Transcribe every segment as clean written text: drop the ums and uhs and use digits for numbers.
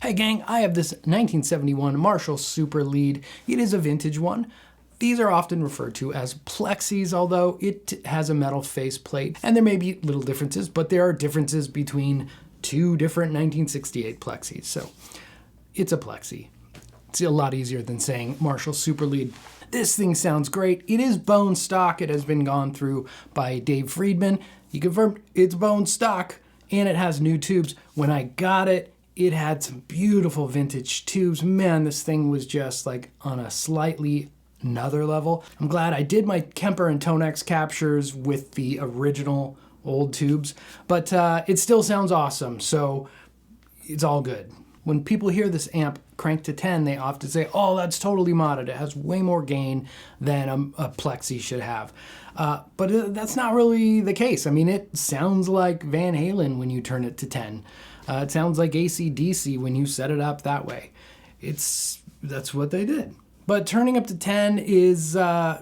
Hi gang, I have this 1971 Marshall Super Lead. It is a vintage one. These are often referred to as plexis, although it has a metal faceplate, and there may be little differences, but there are differences between two different 1968 plexis, so it's a plexi. It's a lot easier than saying Marshall Super Lead. This thing sounds great. It is bone stock. It has been gone through by Dave Friedman. He confirmed it's bone stock, and it has new tubes. When I got it, it had some beautiful vintage tubes. Man, this thing was just like on a slightly another level. I'm glad I did my Kemper and ToneX captures with the original old tubes, but it still sounds awesome, so it's all good. When people hear this amp cranked to 10, they often say, oh, that's totally modded. It has way more gain than a plexi should have. But that's not really the case. I mean, it sounds like Van Halen when you turn it to 10. It sounds like AC/DC when you set it up that way. That's what they did. But turning up to 10 is, you're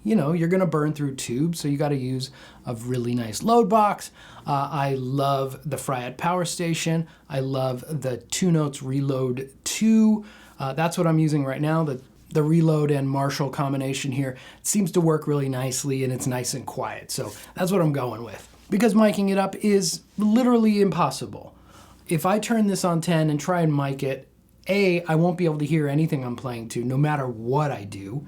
going to burn through tubes, so you got to use a really nice load box. I love the Fryette Power Station. I love the TwoNotes Reload 2. That's what I'm using right now. The Reload and Marshall combination here seems to work really nicely, and it's nice and quiet. So that's what I'm going with. Because miking it up is literally impossible. If I turn this on 10 and try and mic it, A, I won't be able to hear anything I'm playing to, no matter what I do.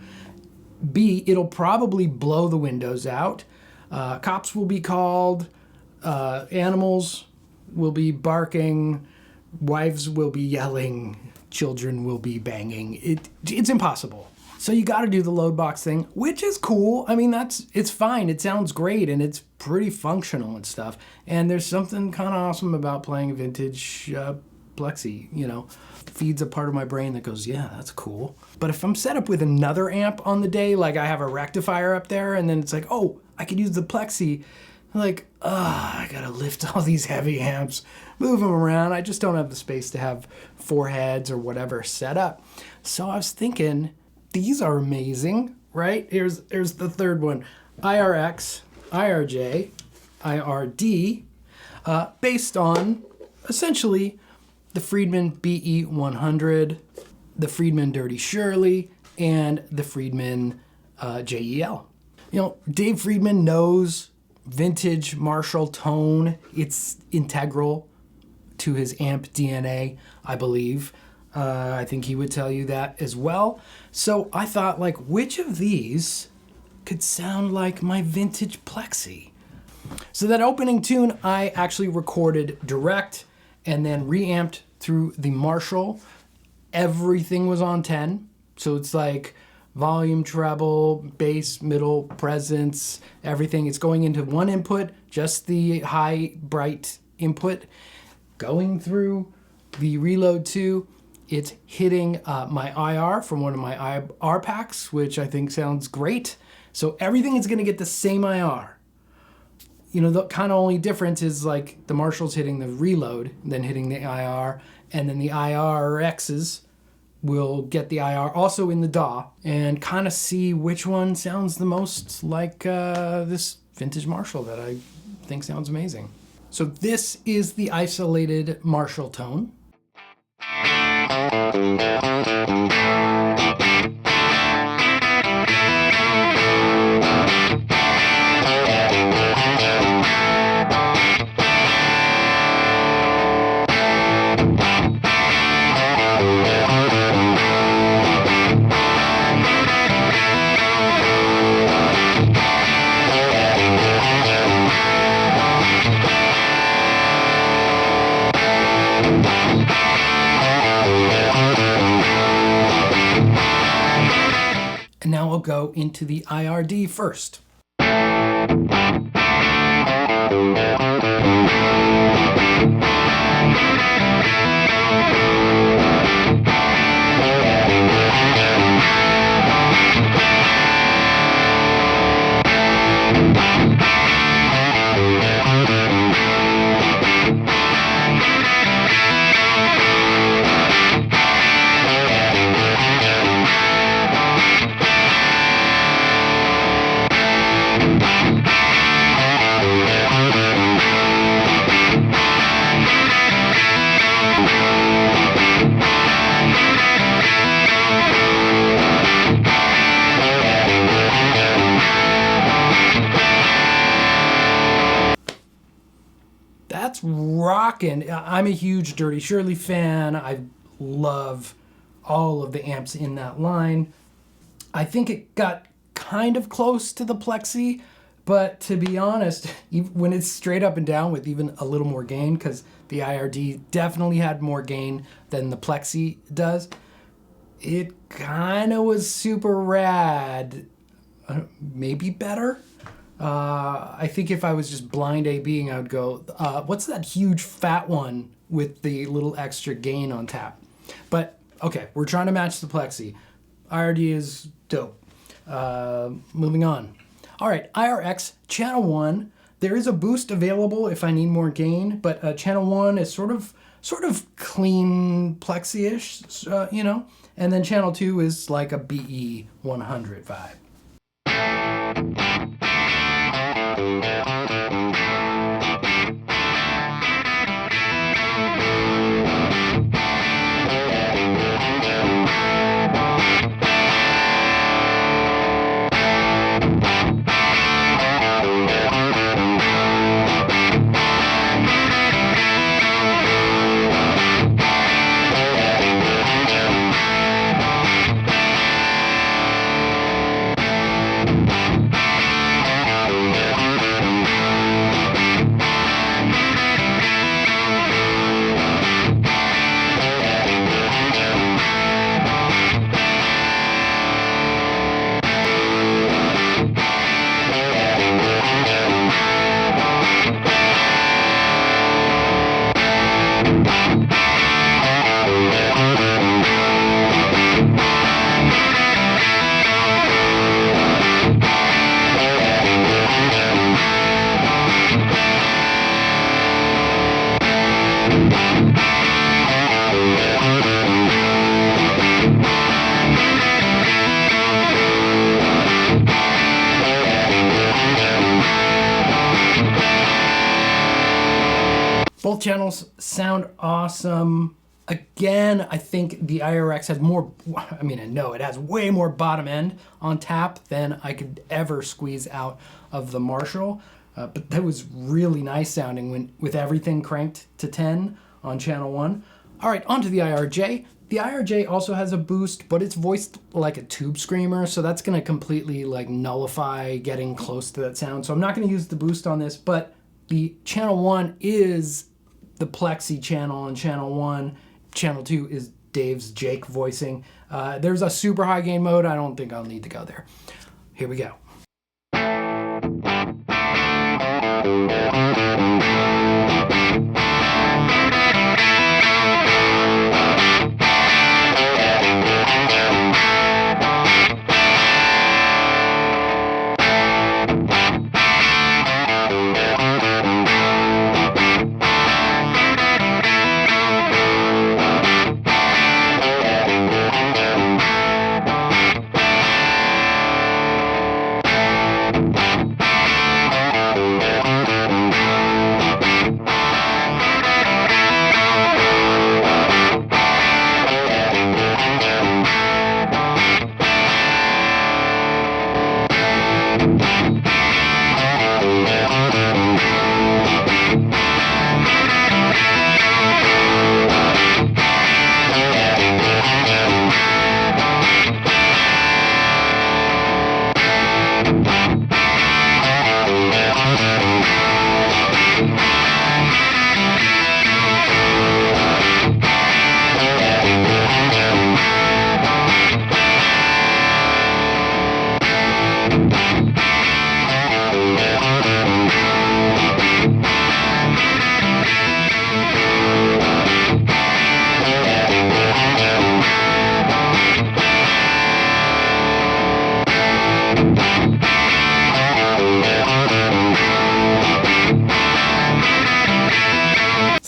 B, it'll probably blow the windows out. Cops will be called. Animals will be barking. Wives will be yelling. Children will be banging. It's impossible. So you got to do the load box thing, which is cool. I mean, it's fine. It sounds great, and it's pretty functional and stuff. And there's something kind of awesome about playing a vintage plexi, feeds a part of my brain that goes, yeah, that's cool. But if I'm set up with another amp on the day, like I have a rectifier up there, and then it's like, oh, I could use the plexi, I'm like, I gotta lift all these heavy amps, move them around. I just don't have the space to have 4 heads or whatever set up. So I was thinking, these are amazing, right? Here's the third one, IRX, IRJ, IRD, based on essentially the Friedman BE100, the Friedman Dirty Shirley, and the Friedman JEL. Dave Friedman knows vintage Marshall tone. It's integral to his amp DNA, I believe. I think he would tell you that as well. So I thought, which of these could sound like my vintage plexi? So that opening tune I actually recorded direct and then reamped through the Marshall. Everything was on 10. So it's like volume, treble, bass, middle, presence, everything. It's going into one input, just the high, bright input. Going through the Reload 2, it's hitting my IR from one of my IR packs, which I think sounds great. So everything is going to get the same IR. The kind of only difference is like the Marshall's hitting the Reload, then hitting the IR, and then the IRXs will get the IR also in the DAW and kind of see which one sounds the most like this vintage Marshall that I think sounds amazing. So this is the isolated Marshall tone. And now we'll go into the IRD first. Rockin. I'm a huge Dirty Shirley fan. I love all of the amps in that line. I think it got kind of close to the Plexi, but to be honest, when it's straight up and down with even a little more gain, because the IRD definitely had more gain than the Plexi does, it kind of was super rad. Maybe better. I think if I was just blind A-Bing, I would go, what's that huge fat one with the little extra gain on tap? But okay, we're trying to match the Plexi. IRD is dope. Moving on. All right, IRX channel 1. There is a boost available if I need more gain, but channel 1 is sort of clean Plexi-ish, you know. And then channel 2 is like a BE 100 vibe. Both channels sound awesome. Again, I think the IRX has more, I mean, I know it has way more bottom end on tap than I could ever squeeze out of the Marshall. But that was really nice sounding with everything cranked to 10 on channel 1. All right, onto the IRJ. The IRJ also has a boost, but it's voiced like a tube screamer, so that's gonna completely like nullify getting close to that sound. So I'm not gonna use the boost on this, but the channel 1 is the Plexi channel on channel 1. Channel 2 is Dave's Jake voicing. There's a super high gain mode. I don't think I'll need to go there. Here we go.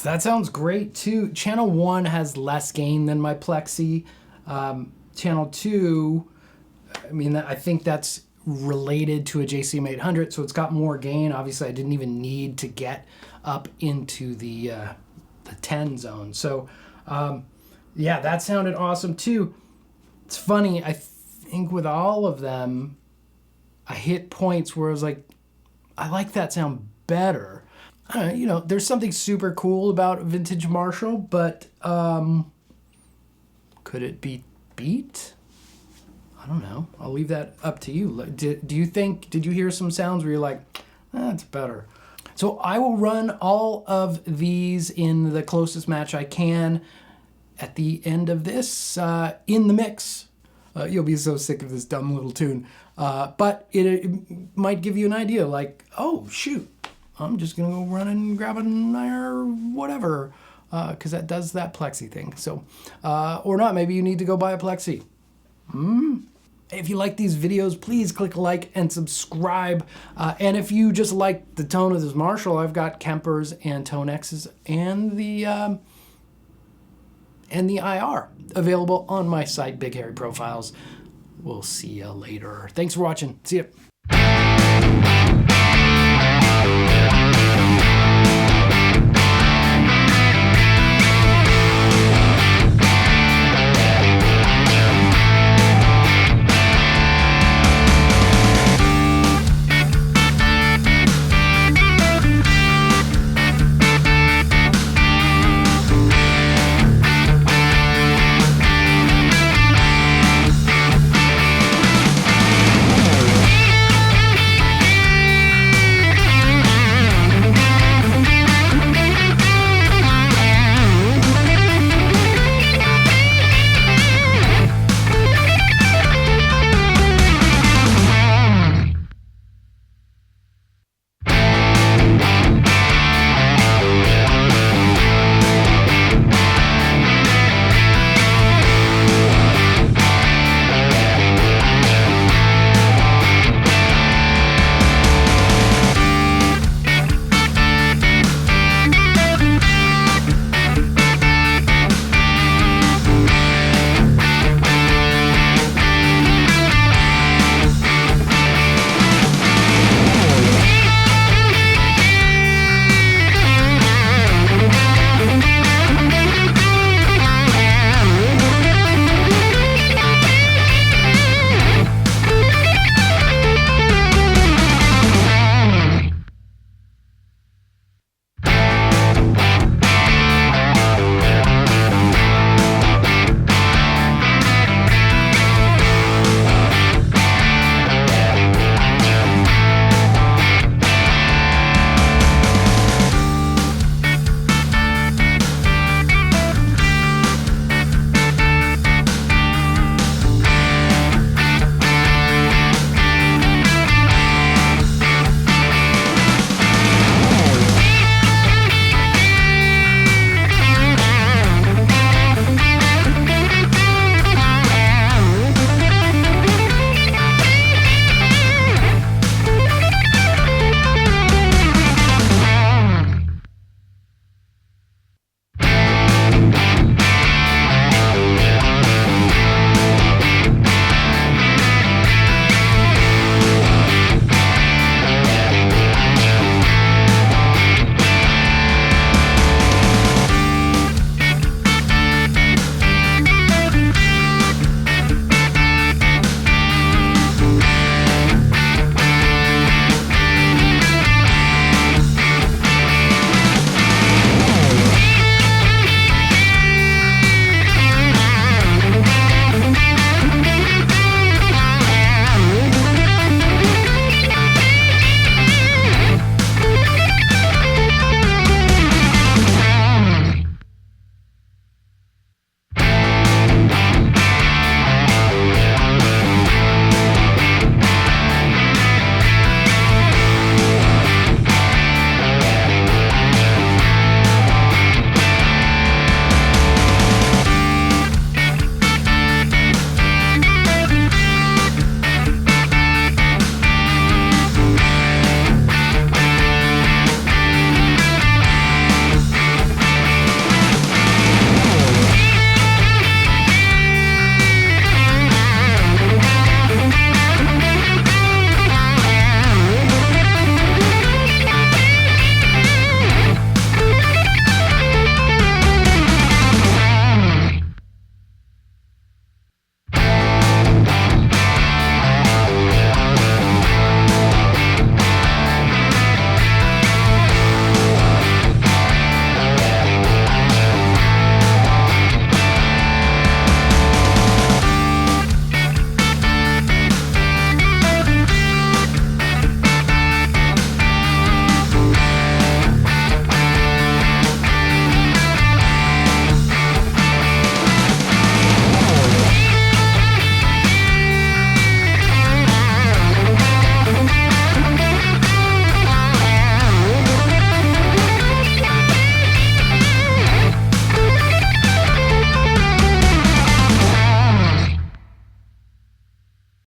That sounds great too. Channel 1 has less gain than my Plexi. Channel 2, I mean, I think that's related to a JCM 800, so it's got more gain. Obviously, I didn't even need to get up into the 10 zone. So, yeah, that sounded awesome too. It's funny, I think with all of them, I hit points where I was like, I like that sound better. you know, there's something super cool about vintage Marshall, but could it be beat? I don't know. I'll leave that up to you. Do you think, did you hear some sounds where you're like, that's better? So I will run all of these in the closest match I can at the end of this in the mix. You'll be so sick of this dumb little tune. But it might give you an idea like, oh, shoot, I'm just going to go run and grab an or whatever, because that does that plexi thing. So, or not, maybe you need to go buy a plexi. If you like these videos, please click like and subscribe. And if you just like the tone of this Marshall, I've got Kempers and ToneX's and the IR available on my site, Big Hairy Profiles. We'll see you later. Thanks for watching. See ya.